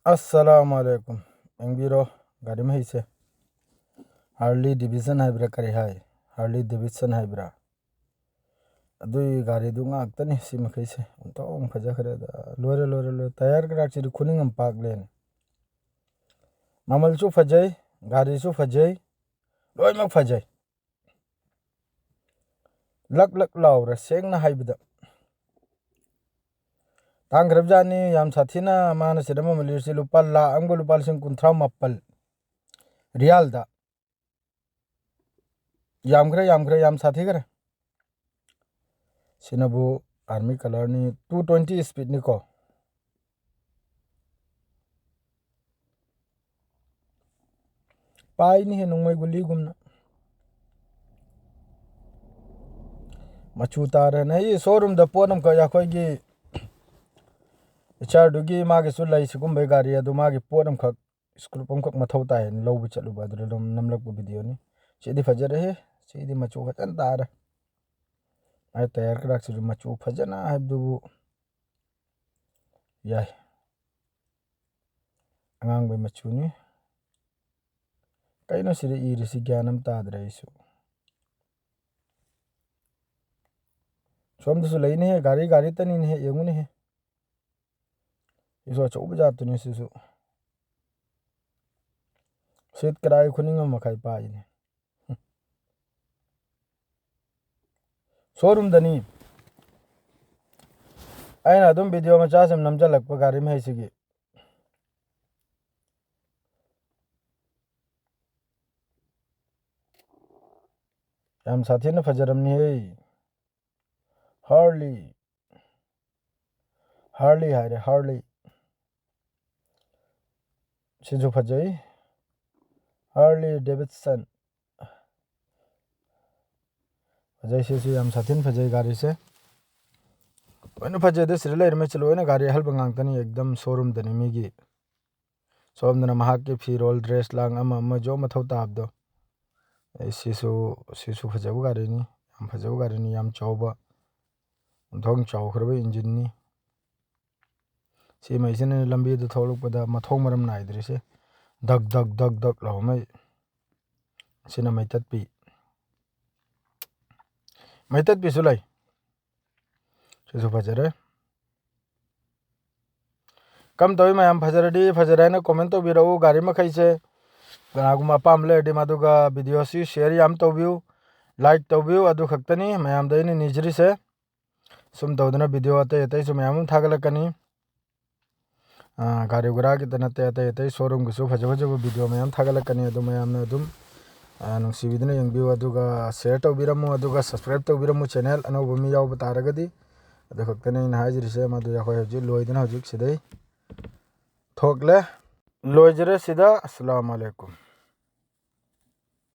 अस्सलामुअलैकुम एंगीरो गाड़ी में हिसे हार्ली डिविजन हाइब्रा करी हाय हार्ली डिविजन हाइब्रा अदुई गाड़ी दु ngakतनी सी मखैसे उनतों फजखरे लोरे तैयार कराची खुनिंग हम पाक लेने ममल सु फजै गाड़ी सु फजै लोइमक फजै लक लाउरा सेंगना हाइबदा तांग्रबजानी याम साथीना माना सिदम मलिरसी लुपा ला अंगो लुपा लिसिंग कुंथ्रा मप्पल रियाल दा याम साथी करे सिनबु आर्मी कलर नि 220 स्पीड नि को पाई नि हे नोंमै गुली गुमना मचू तारे नै शोरूम द पोनम का याखोगी इचार दुगी मागे सु लै सिगुम बै गाड़ी अदु मागे पोनम खक स्क्रू पम खक मथौ ताय लौब चलु बदरम नमलक वीडियो नि सिदी फजरे हे सिदी मचू फजन तार आई तैयार कराक सिरु मचू फजना हाइबदु याय अंगांग बै मचू नि कइनो सिरि इरिसि ज्ञानम तादरे इसु सोमदसु लैने हे गाड़ी तनी हे यंगुने हे इसो चौब जातुनि सिसु सेट कराय खुनिंग मखाई पाइने शोरूम दनी आइना अदुम वीडियो मचा सम नमजलक गाड़ी में हैसिगी याम साथी न फजरमनी है हार्ली हायरे हार्ली सिजु फजै हार्ली डेविडसन फजै सिसु याम साथीन फजै गाड़ी से ओइन फजै दे सिर लेर में चलो ओइन गाड़ी हल बंगांगतनी एकदम शोरूम दनी मिगी सोमदना महाक के फिरोल ड्रेस लांग अमा जो मथौ ताबदो सिसु फजबु गाड़ी नि याम फजबु गाड़ी नि याम चौबा धोंग चौखरबा इंजिन नि सी मैसिन लंबी दु थौलुकपदा मथौ मरम नाइद्रिसे दग लाउमै सिना मैतत पी सुलाई सिसु फजरे कम तोय मयाम फजरडी फजरायना कमेंट तो बिरौ गाड़ी मखैसे कनागुम अपाम लेडी मादुगा वीडियो सी शेयर याम तोबिउ लाइक तोबिउ अदु खक्तनी मयाम दैनि निजरी से सुम तौदना वीडियो अतै सु मयाम थागलकनी गाड़ी गुरा की तनते अतै शोरूम गुसु फजबजब वीडियो मयाम थागलकनी अदु मयामना अदुम नुंसीबिदना यंगबिउ अदुगा शेयर तौबिरमु अदुगा सब्सक्राइब तौबिरमु चैनल अनौब मी याव तारगदी अदु खक्तनी नाहाजिरिसे मदु याखोय हजि लोइदना हजि सिदै थोकले लोइजरे सिदा अस्सलाम वालेकुम।